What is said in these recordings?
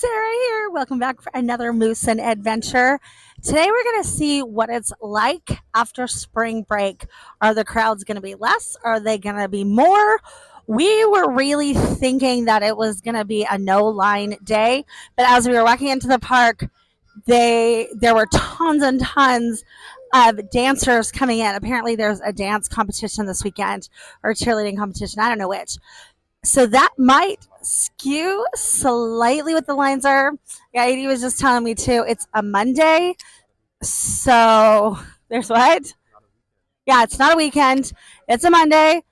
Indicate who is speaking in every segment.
Speaker 1: Sarah here. Welcome back for another Moose and Adventure. Today we're going to see what it's like after spring break. Are the crowds going to be less? Are they going to be more? We were really thinking that it was going to be a no line day, but as we were walking into the park, there were tons and tons of dancers coming in. Apparently there's a dance competition this weekend or a cheerleading competition. I don't know which. So that might skew slightly what the lines are. Yeah, AD was just telling me too. It's a Monday, so there's what? Yeah, it's not a weekend. It's a Monday.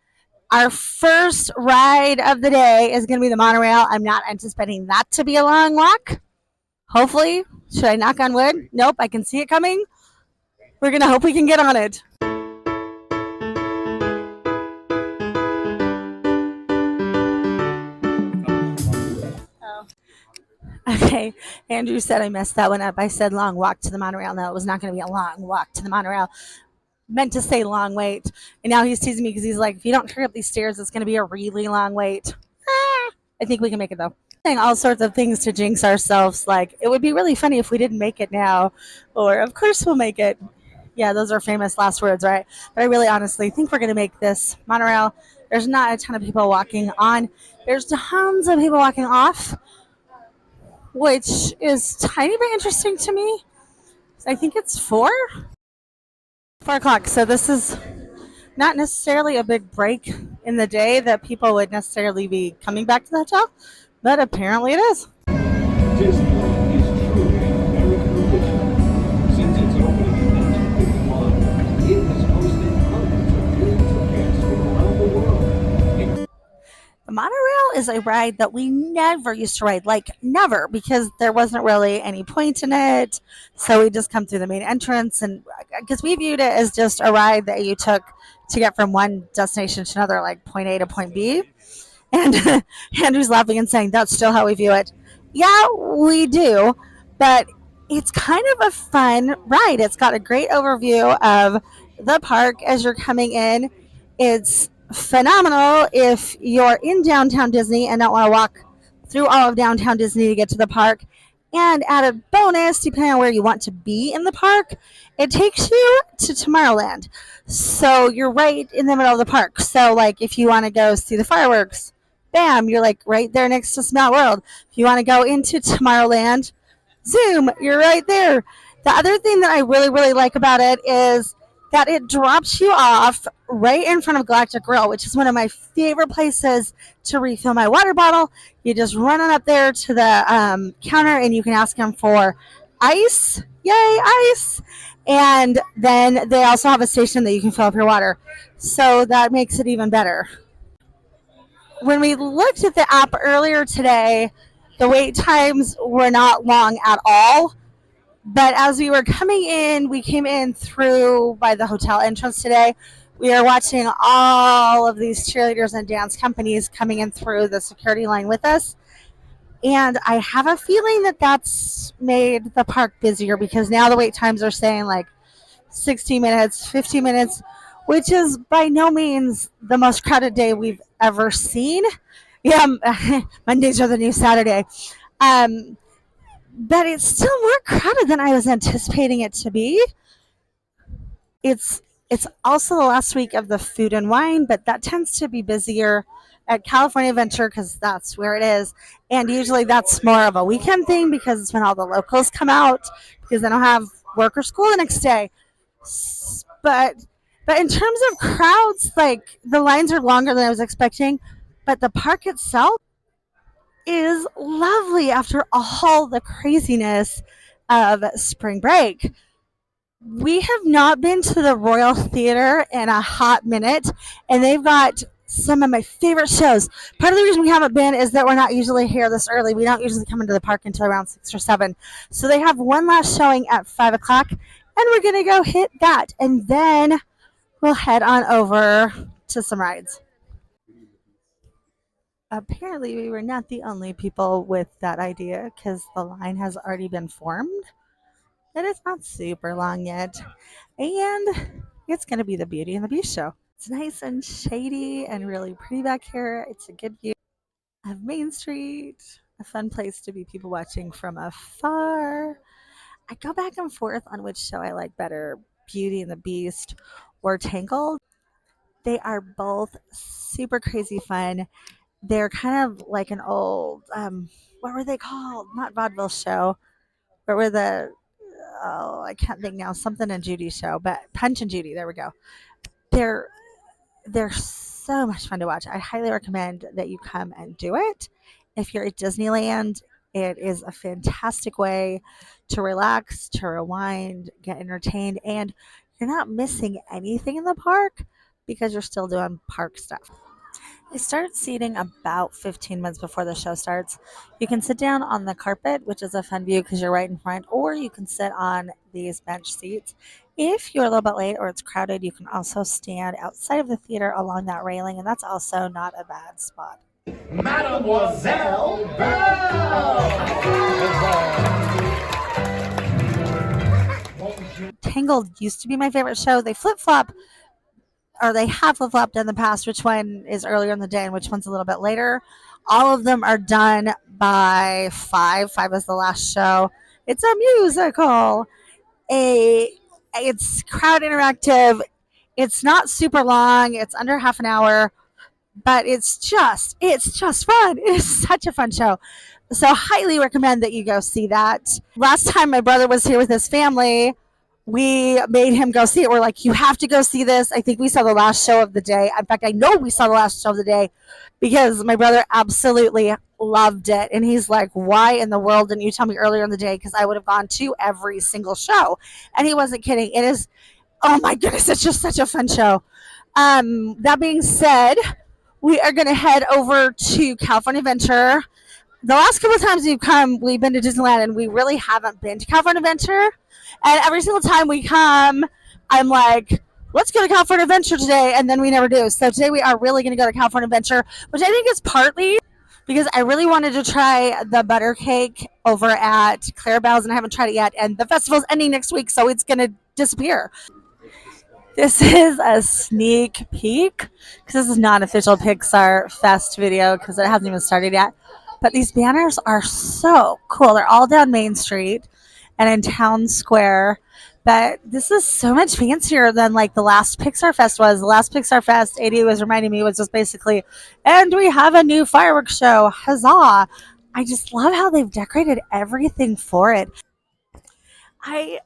Speaker 1: Our first ride of the day is going to be the monorail. I'm not anticipating that to be a long walk. Hopefully, should I knock on wood? Nope, I can see it coming. We're going to hope we can get on it. Okay, Andrew said I messed that one up. I said long walk to the monorail. No, it was not going to be a long walk to the monorail. Meant to say long wait. And now he's teasing me because he's like, if you don't hurry up these stairs, it's going to be a really long wait. I think we can make it though. Saying all sorts of things to jinx ourselves, like it would be really funny if we didn't make it now, or of course we'll make it. Yeah, those are famous last words, right? But I really honestly think we're going to make this monorail. There's not a ton of people walking on. There's tons of people walking off, which is tiny bit interesting to me. I think it's 4 o'clock. So this is not necessarily a big break in the day that people would necessarily be coming back to the hotel, but apparently it is.
Speaker 2: Disneyland is truly an American tradition. Since its opening in 1951, it has hosted hundreds of millions of guests from around the world.
Speaker 1: The monorail is a ride that we never used to ride, like never, because there wasn't really any point in it. So we just come through the main entrance, and because we viewed it as just a ride that you took to get from one destination to another, like point A to point B. And Andrew's laughing and saying, that's still how we view it. Yeah, we do, but it's kind of a fun ride. It's got a great overview of the park as you're coming in. It's phenomenal if you're in downtown Disney and don't want to walk through all of downtown Disney to get to the park. And added bonus, depending on where you want to be in the park, it takes you to Tomorrowland. So you're right in the middle of the park. So, like, if you want to go see the fireworks, bam, you're like right there next to Smelt World. If you want to go into Tomorrowland, zoom, you're right there. The other thing that I really, really like about it is that it drops you off right in front of Galactic Grill, which is one of my favorite places to refill my water bottle. You just run on up there to the counter and you can ask them for ice. Yay, ice. And then they also have a station that you can fill up your water. So that makes it even better. When we looked at the app earlier today, the wait times were not long at all. But as we were coming in, we came in through by the hotel entrance today. We are watching all of these cheerleaders and dance companies coming in through the security line with us. And I have a feeling that that's made the park busier because now the wait times are saying like 60 minutes, 50 minutes, which is by no means the most crowded day we've ever seen. Yeah, Mondays are the new Saturday. But it's still more crowded than I was anticipating it to be. It's also the last week of the food and wine, but that tends to be busier at California Adventure because that's where it is. And usually that's more of a weekend thing because it's when all the locals come out because they don't have work or school the next day. But in terms of crowds, like the lines are longer than I was expecting, but the park itself is lovely after all the craziness of spring break. We have not been to the Royal Theater in a hot minute, and they've got some of my favorite shows. Part of the reason we haven't been is that we're not usually here this early. We don't usually come into the park until around 6 or 7. So they have one last showing at 5 o'clock, and we're going to go hit that, and then we'll head on over to some rides. Apparently, we were not the only people with that idea because the line has already been formed. And it's not super long yet. And it's going to be the Beauty and the Beast show. It's nice and shady and really pretty back here. It's a good view of Main Street, a fun place to be people watching from afar. I go back and forth on which show I like better, Beauty and the Beast or Tangled. They are both super crazy fun. They're kind of like an old, what were they called? Not vaudeville show. What were the, oh, I can't think now, something and Judy show, but Punch and Judy, there we go. They're they're so much fun to watch. I highly recommend that you come and do it. If you're at Disneyland, it is a fantastic way to relax, to rewind, get entertained, and you're not missing anything in the park because you're still doing park stuff. They start seating about 15 minutes before the show starts. You can sit down on the carpet, which is a fun view because you're right in front, or you can sit on these bench seats. If you're a little bit late or it's crowded, you can also stand outside of the theater along that railing, and that's also not a bad spot.
Speaker 2: Mademoiselle Belle.
Speaker 1: Tangled used to be my favorite show. They flip flop, or they have flip flopped in the past, which one is earlier in the day and which one's a little bit later. All of them are done by 5. 5 is the last show. It's a musical. It's crowd interactive. It's not super long. It's under half an hour, but it's just fun. It's such a fun show. So highly recommend that you go see that. Last time my brother was here with his family, we made him go see it. We're like, you have to go see this. I think we saw the last show of the day. In fact, I know we saw the last show of the day because my brother absolutely loved it. And he's like, why in the world didn't you tell me earlier in the day? Because I would have gone to every single show. And he wasn't kidding. It is, oh my goodness, it's just such a fun show. That being said, we are going to head over to California Adventure. The last couple of times we've been to Disneyland, and we really haven't been to California Adventure. And every single time we come, I'm like, let's go to California Adventure today, and then we never do. So today we are really going to go to California Adventure, which I think is partly because I really wanted to try the butter cake over at Clarabelle's, and I haven't tried it yet. And the festival's ending next week, so it's going to disappear. This is a sneak peek because this is not an official Pixar Fest video because it hasn't even started yet. But these banners are so cool. They're all down Main Street and in Town Square. But this is so much fancier than like the last Pixar Fest was. The last Pixar Fest, AD was reminding me, was just basically, and we have a new fireworks show. Huzzah. I just love how they've decorated everything for it. I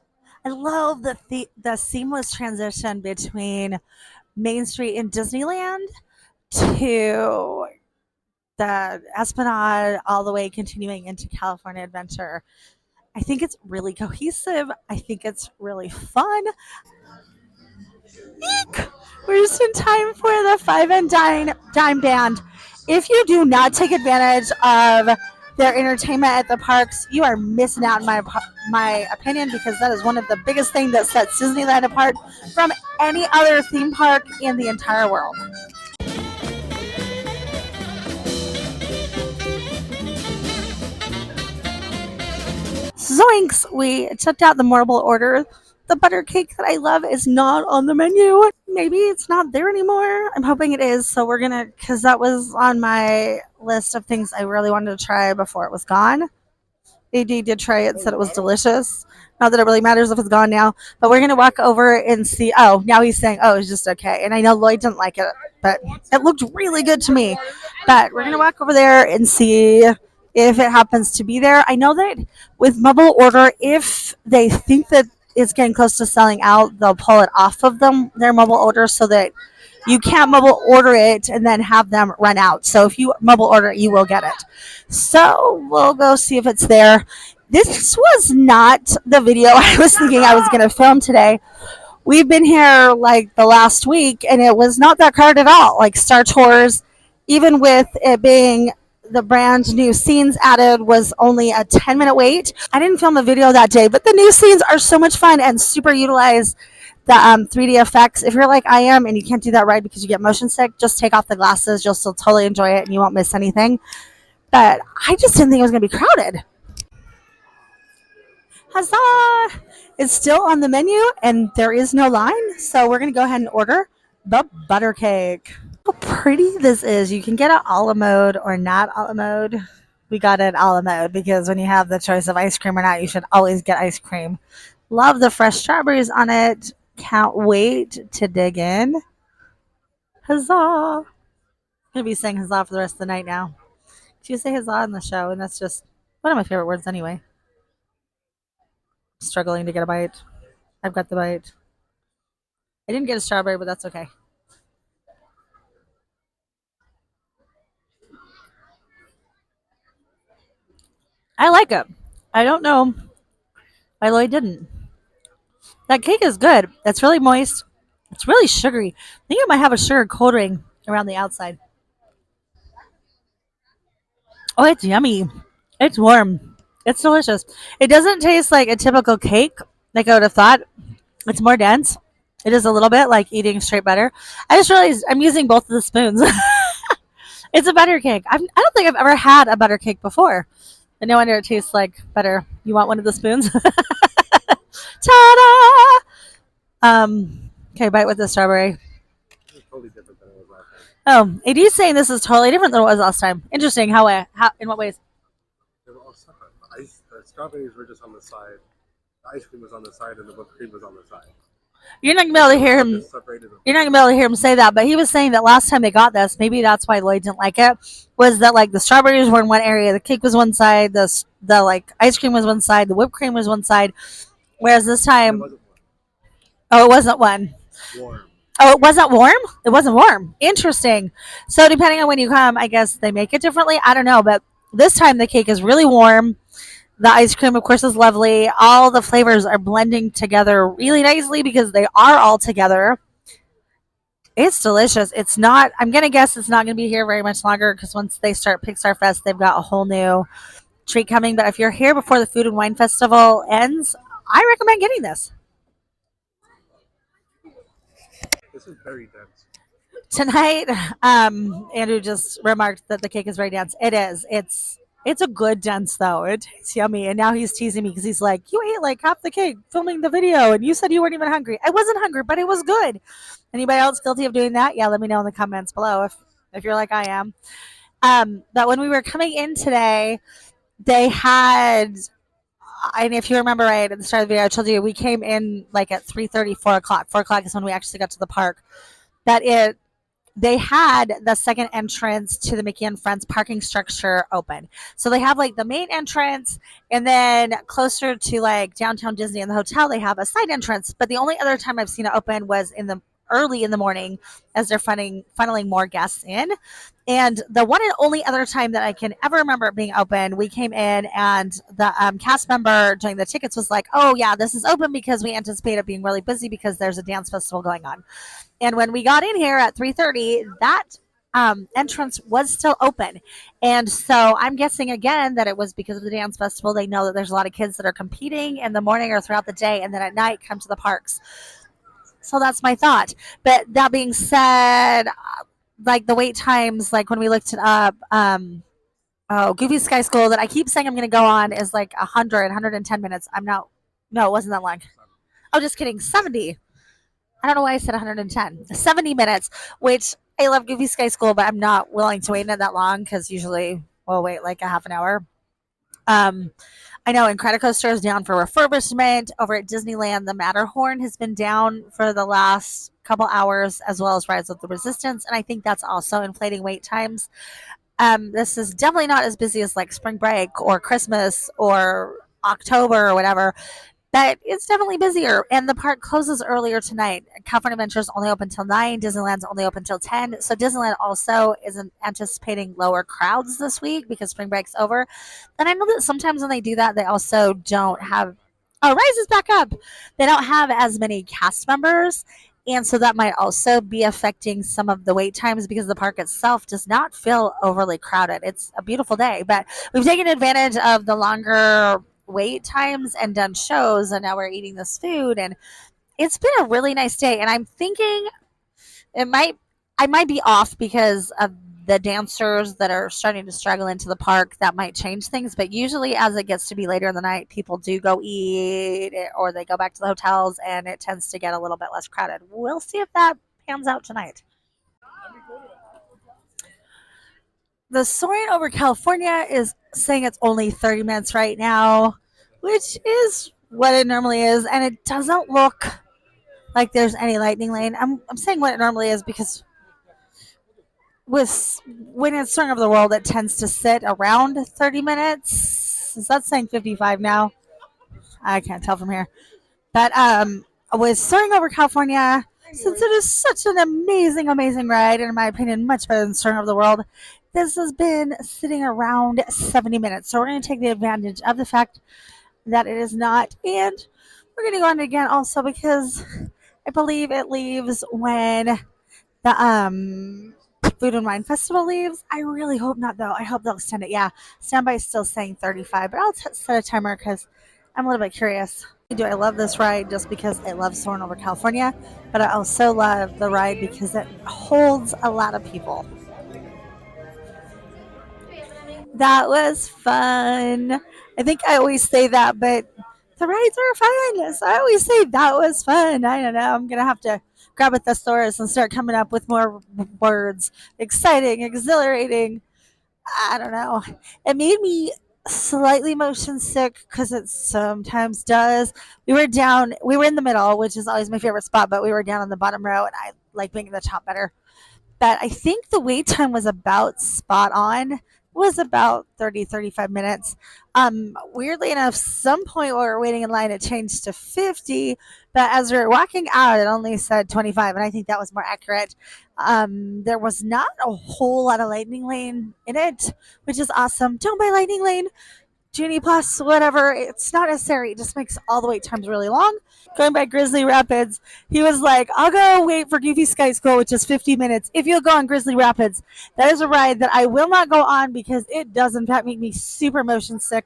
Speaker 1: I love the seamless transition between Main Street and Disneyland to the Esplanade all the way continuing into California Adventure. I think it's really cohesive. I think it's really fun. Eek! We're just in time for the Five and Dime Band. If you do not take advantage of their entertainment at the parks, you are missing out, in my opinion, because that is one of the biggest things that sets Disneyland apart from any other theme park in the entire world. Zoinks! We checked out the marble order. The butter cake that I love is not on the menu. Maybe it's not there anymore. I'm hoping it is. So we're gonna, because that was on my list of things I really wanted to try before it was gone. AD did try it, said it was delicious. Not that it really matters if it's gone now, but we're gonna walk over and see. Oh, now he's saying, oh, it's just okay. And I know Lloyd didn't like it, but it looked really good to me. But we're gonna walk over there and see if it happens to be there. I know that with mobile order, if they think that it's getting close to selling out, they'll pull it off of their mobile order so that you can't mobile order it and then have them run out. So if you mobile order it, you will get it. So we'll go see if it's there. This was not the video I was thinking I was going to film today. We've been here like the last week and it was not that crowded at all. Like Star Tours, even with it being the brand new scenes added, was only a 10-minute wait. I didn't film a video that day, but the new scenes are so much fun and super utilize the 3D effects. If you're like I am and you can't do that right because you get motion sick, just take off the glasses. You'll still totally enjoy it and you won't miss anything. But I just didn't think it was going to be crowded. Huzzah! It's still on the menu and there is no line. So we're going to go ahead and order the butter cake. How pretty this is. You can get it a la mode or not a la mode. We got it a la mode because when you have the choice of ice cream or not, you should always get ice cream. Love the fresh strawberries on it. Can't wait to dig in. Huzzah! Gonna be saying huzzah for the rest of the night now. You say huzzah in the show, and that's just one of my favorite words anyway. Struggling to get a bite. I've got the bite. I didn't get a strawberry, but that's okay. I like it. I don't know why Lloyd didn't. That cake is good. It's really moist. It's really sugary. I think it might have a sugar coating around the outside. Oh, it's yummy. It's warm. It's delicious. It doesn't taste like a typical cake, like I would have thought. It's more dense. It is a little bit like eating straight butter. I just realized I'm using both of the spoons. It's a butter cake. I don't think I've ever had a butter cake before. And no wonder it tastes like butter. You want one of the spoons? Ta-da! Okay, bite with the strawberry.
Speaker 3: This is totally different than it was last time.
Speaker 1: Oh, it is saying this is totally different than it was last time. Interesting. How? In what ways?
Speaker 3: They were all separate. The strawberries were just on the side. The ice cream was on the side, and the whipped cream was on the side.
Speaker 1: You're not gonna be able to hear him.
Speaker 3: Just separated them.
Speaker 1: You're not gonna be able to hear him say that, but he was saying that last time they got this, maybe that's why Lloyd didn't like it. Was that like the strawberries were in one area, the cake was one side, the like ice cream was one side, the whipped cream was one side, whereas this
Speaker 3: And it
Speaker 1: time,
Speaker 3: wasn't
Speaker 1: oh, it wasn't one.
Speaker 3: warm.
Speaker 1: Oh, it wasn't warm? It wasn't warm. Interesting. So depending on when you come, I guess they make it differently. I don't know, but this time the cake is really warm. The ice cream, of course, is lovely. All the flavors are blending together really nicely because they are all together. It's delicious. It's not, I'm going to guess it's not going to be here very much longer because once they start Pixar Fest, they've got a whole new treat coming. But if you're here before the Food and Wine Festival ends, I recommend getting this.
Speaker 3: This is very dense.
Speaker 1: Tonight, Andrew just remarked that the cake is very dense. It is. It's a good dense though. It's yummy. And now he's teasing me because he's like, "You ate like half the cake filming the video, and you said you weren't even hungry." I wasn't hungry, but it was good. Anybody else guilty of doing that? Yeah, let me know in the comments below if you're like I am. But when we were coming in today, they had. And if you remember right at the start of the video, I told you we came in like at 3:30, 4 o'clock. 4 o'clock is when we actually got to the park. That they had the second entrance to the Mickey and Friends parking structure open. So they have like the main entrance, and then closer to like downtown Disney and the hotel, they have a side entrance. But the only other time I've seen it open was in the early in the morning as they're funneling more guests in. And the one and only other time that I can ever remember it being open, we came in and the cast member doing the tickets was like, "Oh yeah, this is open because we anticipate it being really busy because there's a dance festival going on." And when we got in here at 3:30, that entrance was still open. And so I'm guessing again that it was because of the dance festival. They know that there's a lot of kids that are competing in the morning or throughout the day, and then at night come to the parks. So that's my thought. But that being said, like the wait times, like when we looked it up, Goofy Sky School that I keep saying I'm going to go on is like 110 minutes. I'm not, no, it wasn't that long. Oh, just kidding. 70. I don't know why I said 110. 70 minutes, which I love Goofy Sky School, but I'm not willing to wait in it that long because usually we'll wait like a half an hour. I know Incredicoaster is down for refurbishment. Over at Disneyland, the Matterhorn has been down for the last couple hours, as well as Rise of the Resistance, and I think that's also inflating wait times. This is definitely not as busy as like spring break or Christmas or October or whatever, but it's definitely busier. And the park closes earlier tonight. California Adventure's only open till 9. Disneyland's only open till 10. So Disneyland also isn't anticipating lower crowds this week because spring break's over. And I know that sometimes when they do that, they also don't have. Oh, Rise is back up. They don't have as many cast members. And so that might also be affecting some of the wait times because the park itself does not feel overly crowded. It's a beautiful day, but we've taken advantage of the longer wait times and done shows, and now we're eating this food, and it's been a really nice day. And I'm thinking I might be off because of the dancers that are starting to struggle into the park. That might change things, but usually as it gets to be later in the night, people do go eat or they go back to the hotels, and it tends to get a little bit less crowded. We'll see if that pans out tonight. The soaring over California is saying it's only 30 minutes right now, which is what it normally is, and it doesn't look like there's any lightning lane. I'm saying what it normally is because with when it's soaring over the world, it tends to sit around 30 minutes. Is that saying 55 now? I can't tell from here. But with soaring over California, since it is such an amazing, amazing ride, and in my opinion, much better than soaring over the world, this has been sitting around 70 minutes. So we're going to take the advantage of the fact that it is not. And we're going to go on it again also because I believe it leaves when the Food and Wine Festival leaves. I really hope not, though. I hope they'll extend it. Yeah, standby is still saying 35, but I'll set a timer because I'm a little bit curious. Do I love this ride just because I love soaring over California, but I also love the ride because it holds a lot of people. That was fun. I think I always say that, but the rides are fun. So I always say that was fun. I don't know. I'm gonna have to grab a thesaurus and start coming up with more words. Exciting, exhilarating. I don't know. It made me slightly motion sick because it sometimes does. We were in the middle, which is always my favorite spot, but we were down on the bottom row, and I like being in the top better. But I think the wait time was about spot on. It was about 30, 35 minutes. Weirdly enough, some point while we were waiting in line, it changed to 50. But as we were walking out, it only said 25, and I think that was more accurate. There was not a whole lot of Lightning Lane in it, which is awesome. Don't buy Lightning Lane. Genie Plus, whatever. It's not necessary. It just makes all the wait times really long. Going by Grizzly Rapids, he was like, I'll go wait for Goofy Sky School, which is 50 minutes. If you'll go on Grizzly Rapids, that is a ride that I will not go on because it does, in fact, make me super motion sick.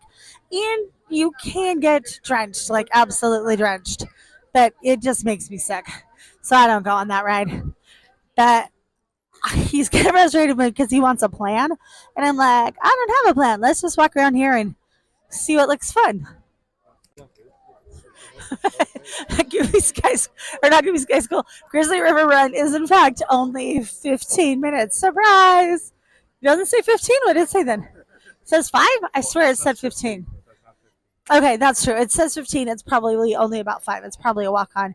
Speaker 1: And you can get drenched, like absolutely drenched. But it just makes me sick. So I don't go on that ride. But he's getting frustrated because he wants a plan. And I'm like, I don't have a plan. Let's just walk around here and see what looks fun. Goofy Sky or not Goofy Sky School. Grizzly River Run is in fact only 15 minutes. Surprise! It doesn't say 15. What did it say then? It says 5? I swear it said 15. Okay, that's true. It says 15. It's probably only about 5. It's probably a walk on.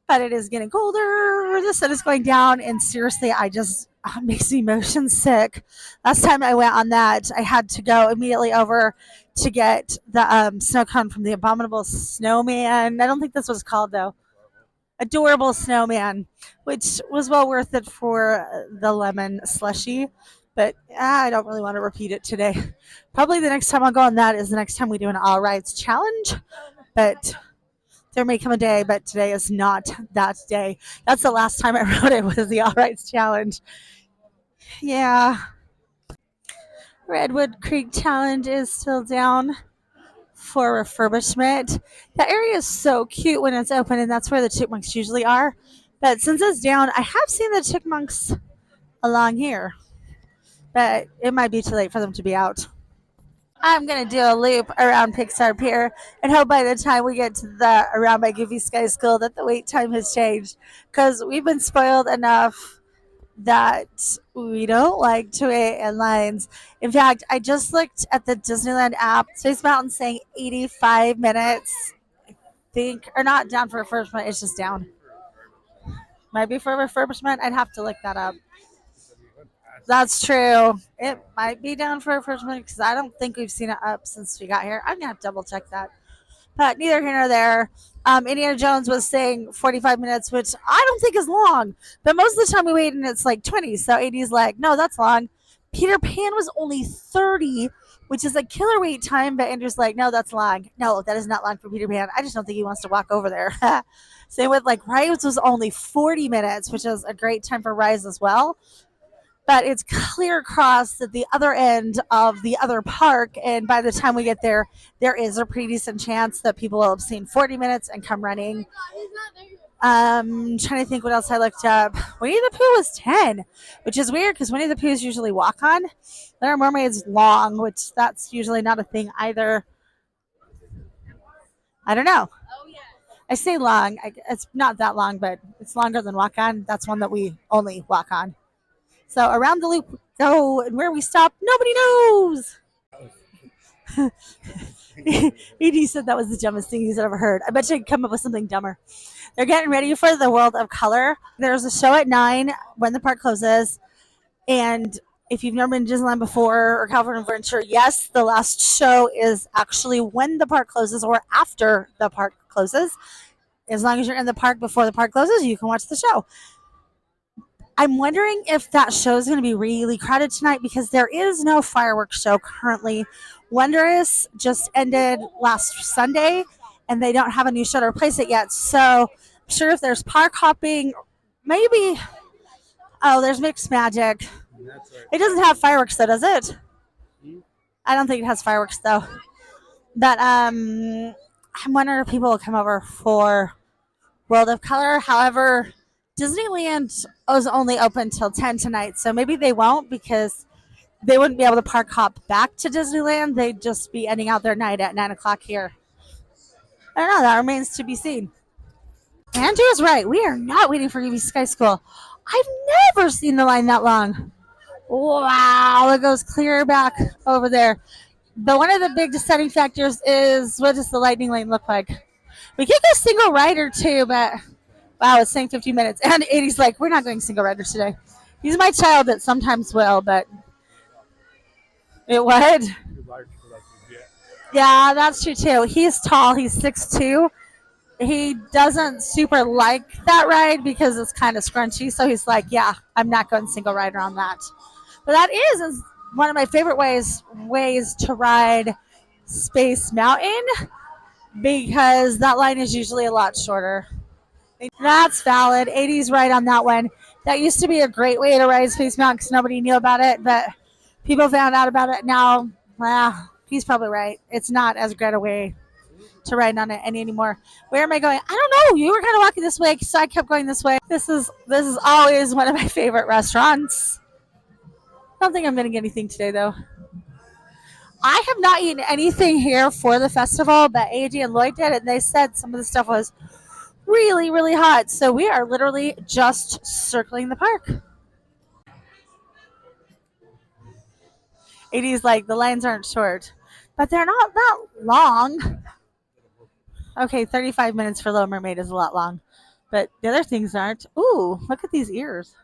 Speaker 1: But it is getting colder. The sun is going down, and seriously, I just makes me motion sick. Last time I went on that, I had to go immediately over to get the snow cone from the Abominable Snowman. I don't think this was called though. Adorable Snowman, which was well worth it for the lemon slushy. But I don't really want to repeat it today. Probably the next time I'll go on that is the next time we do an all rides challenge. But there may come a day, but today is not that day. That's the last time I rode it was the all rights challenge. Yeah. Redwood Creek Challenge is still down for refurbishment. That area is so cute when it's open, and that's where the chipmunks usually are. But since it's down, I have seen the chipmunks along here, but it might be too late for them to be out. I'm gonna do a loop around Pixar Pier and hope by the time we get to the around by Goofy Sky School that the wait time has changed because we've been spoiled enough that we don't like to wait in lines. In fact, I just looked at the Disneyland app. Space Mountain saying 85 minutes. I think or not down for refurbishment. It's just down. Might be for refurbishment. I'd have to look that up. That's true. It might be down for refurbishment because I don't think we've seen it up since we got here. I'm gonna have to double check that. But neither here nor there. Indiana Jones was saying 45 minutes, which I don't think is long. But most of the time we wait and it's like 20. So 80 is like, no, that's long. Peter Pan was only 30, which is a killer wait time. But Andrew's like, no, that's long. No, that is not long for Peter Pan. I just don't think he wants to walk over there. Same with like Rise was only 40 minutes, which is a great time for Rise as well. But it's clear across at the other end of the other park. And by the time we get there, there is a pretty decent chance that people will have seen 40 minutes and come running. Trying to think what else I looked up. Winnie the Pooh was 10, which is weird because Winnie the Pooh is usually walk on. Little Mermaid's long, which that's usually not a thing either. I don't know. I say long. It's not that long, but it's longer than walk on. That's one that we only walk on. So around the loop go and where we stop, nobody knows. Edie said that was the dumbest thing he's ever heard. I bet you could come up with something dumber. They're getting ready for the World of Color. There's a show at 9 when the park closes. And if you've never been to Disneyland before or California Adventure, yes, the last show is actually when the park closes or after the park closes. As long as you're in the park before the park closes, you can watch the show. I'm wondering if that show is going to be really crowded tonight because there is no fireworks show currently. Wondrous just ended last Sunday, and they don't have a new show to replace it yet. So I'm sure if there's park hopping, maybe. Oh, there's Mixed Magic. It doesn't have fireworks though, does it? I don't think it has fireworks though. But I'm wondering if people will come over for World of Color. However, Disneyland is only open till 10 tonight, so maybe they won't because they wouldn't be able to park hop back to Disneyland. They'd just be ending out their night at 9 o'clock here. I don't know. That remains to be seen. Andrew is right. We are not waiting for UV Sky School. I've never seen the line that long. Wow, it goes clear back over there. But one of the big deciding factors is what does the lightning lane look like? We could go single rider too, but wow, it's saying 15 minutes. And 80's like, we're not going single rider today. He's my child that sometimes will, but it would. Yeah, that's true too. He's tall. He's 6'2". He doesn't super like that ride because it's kind of scrunchy. So he's like, yeah, I'm not going single rider on that. But that is one of my favorite ways to ride Space Mountain because that line is usually a lot shorter. That's valid. 80's right on that one. That used to be a great way to ride Space Mountain because nobody knew about it, but people found out about it now. Well, he's probably right. It's not as great a way to ride on it anymore. Where am I going? I don't know. You were kind of walking this way, so I kept going this way. This is always one of my favorite restaurants. I don't think I'm going to get anything today, though. I have not eaten anything here for the festival, but AG and Lloyd did, and they said some of the stuff was really, really hot. So we are literally just circling the park. 80's like, the lines aren't short, but they're not that long. Okay, 35 minutes for Little Mermaid is a lot long, but the other things aren't. Ooh, look at these ears.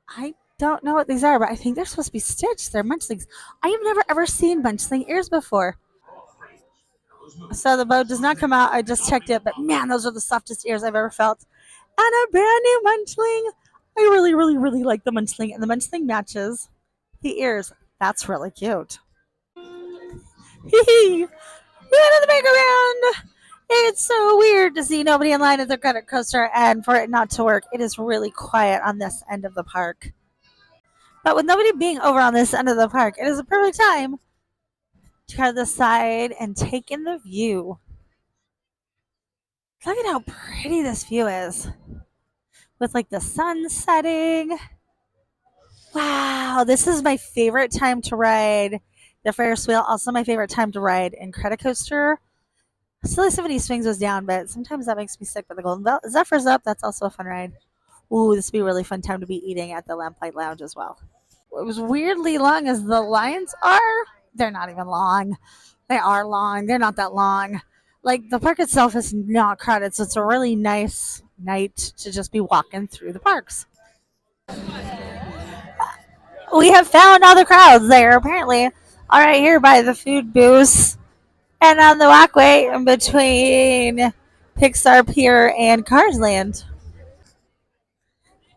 Speaker 1: I don't know what these are, but I think they're supposed to be stitched. They're munchlings. I have never ever seen munchling ears before. So the bow does not come out. I just checked it, but man, those are the softest ears I've ever felt. And a brand new munchling. I really, really, really like the munchling, and the munchling matches the ears. That's really cute. Hee We're in the merry-go-round. It's so weird to see nobody in line at the credit coaster and for it not to work. It is really quiet on this end of the park. But with nobody being over on this end of the park, it is a perfect time to go to the side and take in the view. Look at how pretty this view is. With like the sun setting. Wow, this is my favorite time to ride the Ferris wheel. Also my favorite time to ride in credit coaster. Silly 70 Swings was down, but sometimes that makes me sick. But the Golden Zephyr's up. That's also a fun ride. Ooh, this would be a really fun time to be eating at the Lamplight Lounge as well. It was weirdly long as the lines are. They're not even long. They are long. They're not that long. Like the park itself is not crowded, so it's a really nice night to just be walking through the parks. We have found all the crowds there, apparently. All right, here by the food booths and on the walkway in between Pixar Pier and Cars Land.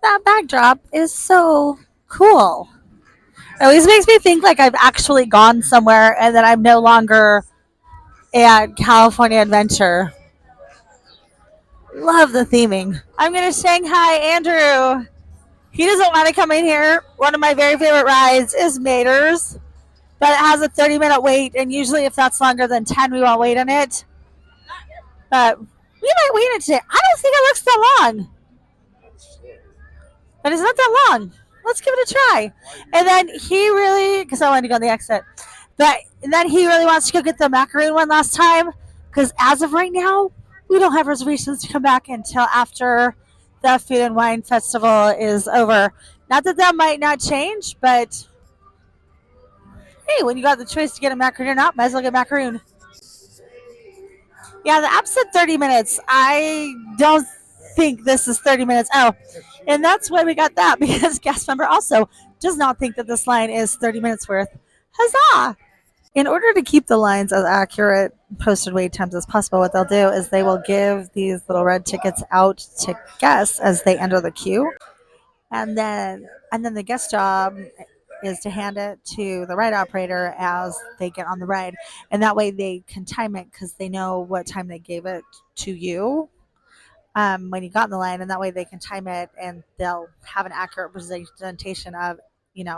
Speaker 1: That backdrop is so cool. It always makes me think like I've actually gone somewhere and that I'm no longer at California Adventure. Love the theming. I'm going to Shanghai Andrew. He doesn't want to come in here. One of my very favorite rides is Mater's, but it has a 30-minute wait, and usually if that's longer than 10, we won't wait on it. But we might wait it today. I don't think it looks that long. But it's not that long. Let's give it a try. And then he really, because I wanted to go on the exit, but then he really wants to go get the macaroon one last time, because as of right now, we don't have reservations to come back until after the Food and Wine Festival is over. Not that that might not change, but hey, when you got the choice to get a macaroon or not, might as well get macaroon. Yeah, the app said 30 minutes. I don't think this is 30 minutes. Oh, and that's why we got that because cast member also does not think that this line is 30 minutes worth. Huzzah! In order to keep the lines as accurate posted wait times as possible, what they'll do is they will give these little red tickets out to guests as they enter the queue, and then the guest job is to hand it to the ride operator as they get on the ride, and that way they can time it because they know what time they gave it to you when you got in the line, and that way they can time it and they'll have an accurate representation of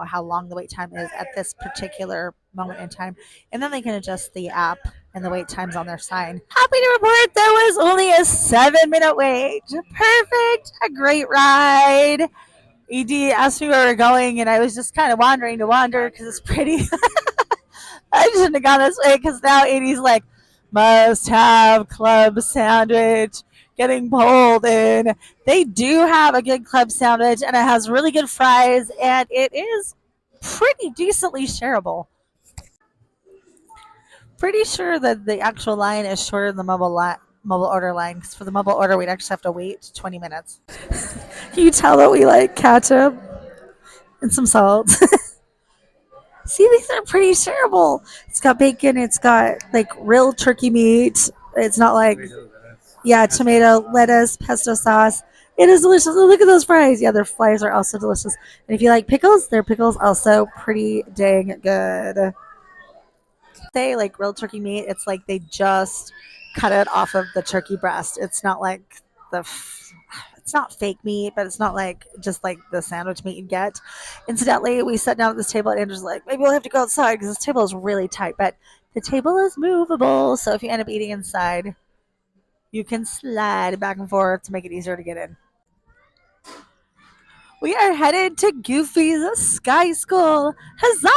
Speaker 1: how long the wait time is at this particular moment in time, and then they can adjust the app and the wait times on their sign. Happy to report there was only a 7-minute wait. Perfect, a great ride. Ed asked me where we're going, and I was just kind of wandering to wander because it's pretty. I shouldn't have gone this way because now Edie's like, must have club sandwich getting pulled in. They do have a good club sandwich, and it has really good fries, and it is pretty decently shareable. Pretty sure that the actual line is shorter than the mobile order line because for the mobile order we'd actually have to wait 20 minutes. Can you tell that we like ketchup and some salt? See, these are pretty shareable. It's got bacon. It's got like real turkey meat. It's not like yeah, tomato, lettuce, pesto sauce. It is delicious. Look at those fries. Yeah, their fries are also delicious. And if you like pickles, their pickles also pretty dang good. They like real turkey meat. It's like they just cut it off of the turkey breast. It's not like it's not fake meat, but it's not like just like the sandwich meat you get. Incidentally, we sat down at this table, and Andrew's like, maybe we'll have to go outside because this table is really tight, but the table is movable. So if you end up eating inside, you can slide back and forth to make it easier to get in. We are headed to Goofy's Sky School. Huzzah!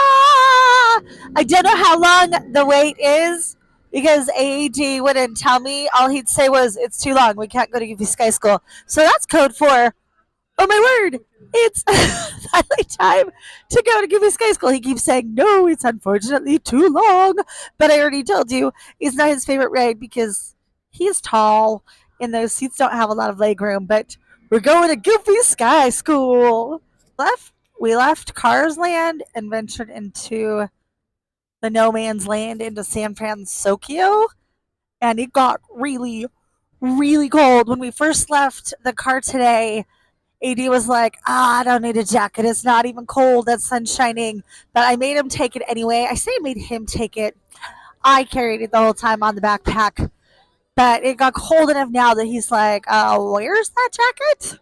Speaker 1: I don't know how long the wait is because AED wouldn't tell me. All he'd say was, it's too long. We can't go to Goofy's Sky School. So that's code for, oh my word, it's finally time to go to Goofy's Sky School. He keeps saying, no, it's unfortunately too long. But I already told you, it's not his favorite ride because he's tall and those seats don't have a lot of leg room. But we're going to Goofy Sky School. We left Cars Land and ventured into the no man's land into San Francisco, and it got really, really cold. When we first left the car today, AD was like, I don't need a jacket. It's not even cold. That sun's shining. But I made him take it anyway. I say I made him take it. I carried it the whole time on the backpack. But it got cold enough now that he's like, where's that jacket?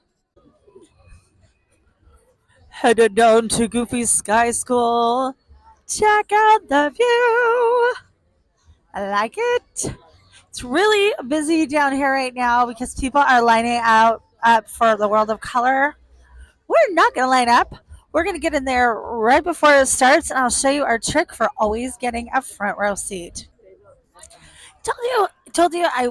Speaker 1: Headed down to Goofy's Sky School. Check out the view. I like it. It's really busy down here right now because people are lining up for the World of Color. We're not going to line up. We're going to get in there right before it starts, and I'll show you our trick for always getting a front row seat. Told you I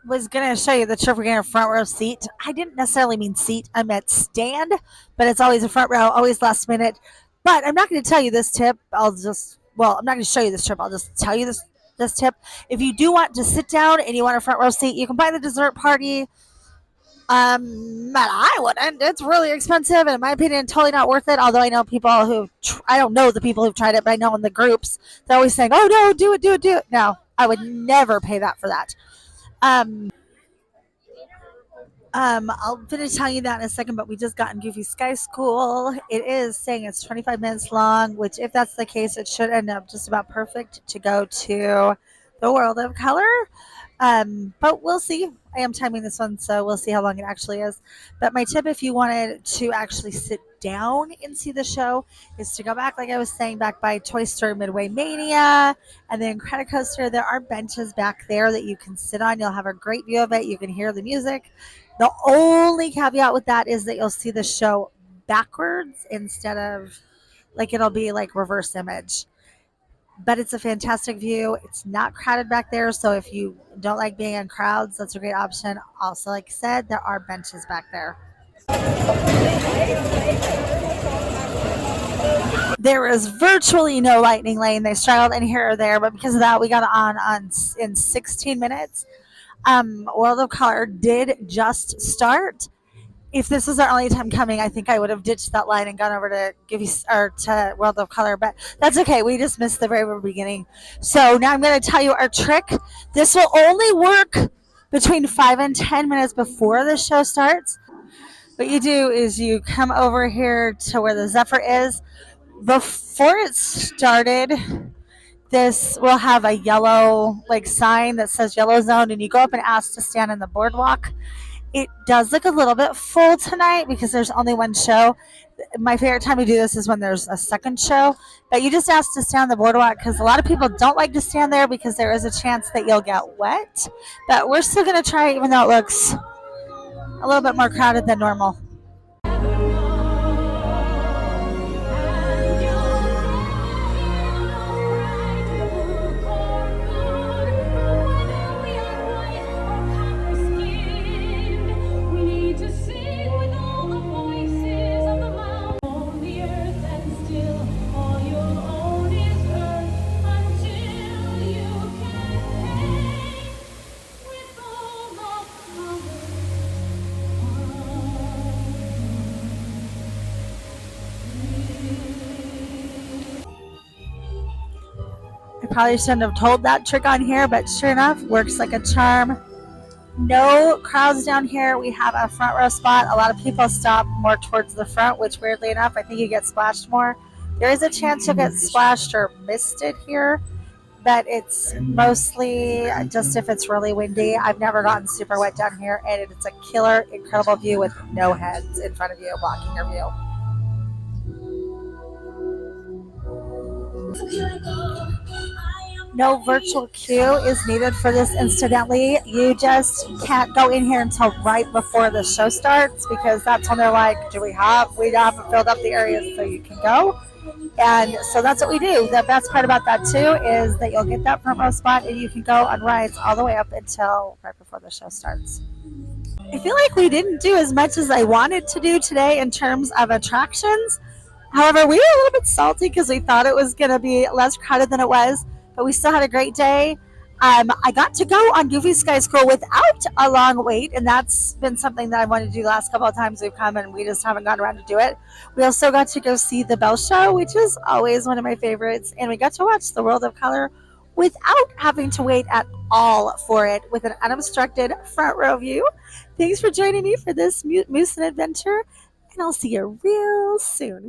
Speaker 1: was gonna show you the trick for getting a front row seat. I didn't necessarily mean seat. I meant stand, but it's always a front row, always last minute. But I'm not going to tell you this tip. I'm not going to show you this tip. I'll just tell you this tip. If you do want to sit down and you want a front row seat, you can buy the dessert party. But I wouldn't. It's really expensive, and in my opinion, totally not worth it. Although I know people I don't know the people who've tried it, but I know in the groups they're always saying, "Oh no, do it, do it, do it." No, I would never pay that for that. Um, I'll finish telling you that in a second, but we just got in Goofy Sky School. It is saying it's 25 minutes long, which, if that's the case, it should end up just about perfect to go to the World of Color. But we'll see. I am timing this one, so we'll see how long it actually is. But my tip, if you wanted to actually sit down and see the show, is to go back, like I was saying, back by Toy Story Midway Mania and then Incredicoaster. There are benches back there that you can sit on. You'll have a great view of it. You can hear the music. The only caveat with that is that you'll see the show backwards instead of it'll be like reverse image. But it's a fantastic view. It's not crowded back there, so if you don't like being in crowds, that's a great option. Also, like I said, there are benches back there. There is virtually no lightning lane. They struggled in here or there, but because of that, we got on in 16 minutes. World of Color did just start. If this was our only time coming, I think I would have ditched that line and gone over to give you or to World of Color, but that's okay. We just missed the very beginning. So now I'm going to tell you our trick. This will only work between 5 and 10 minutes before the show starts. What you do is you come over here to where the Zephyr is. Before it started, this will have a yellow sign that says yellow zone, and you go up and ask to stand in the boardwalk. It does look a little bit full tonight because there's only one show. My favorite time to do this is when there's a second show, but you just ask to stand on the boardwalk because a lot of people don't like to stand there because there is a chance that you'll get wet. But we're still going to try, even though it looks a little bit more crowded than normal. I probably shouldn't have told that trick on here, but sure enough, works like a charm. No crowds down here. We have a front row spot. A lot of people stop more towards the front, which weirdly enough, I think you get splashed more. There is a chance you'll get splashed or missed it here, but it's mostly just if it's really windy. I've never gotten super wet down here, and it's a killer, incredible view with no heads in front of you blocking your view. No virtual queue is needed for this, incidentally. You just can't go in here until right before the show starts because that's when they're like, we haven't filled up the areas so you can go. And so that's what we do. The best part about that too is that you'll get that front row spot and you can go on rides all the way up until right before the show starts. I feel like we didn't do as much as I wanted to do today in terms of attractions. However, we were a little bit salty because we thought it was going to be less crowded than it was, but we still had a great day. I got to go on Goofy Sky School without a long wait, and that's been something that I wanted to do the last couple of times we've come, and we just haven't gotten around to do it. We also got to go see the Bell Show, which is always one of my favorites, and we got to watch the World of Color without having to wait at all for it with an unobstructed front row view. Thanks for joining me for this Moose and Adventure, and I'll see you real soon.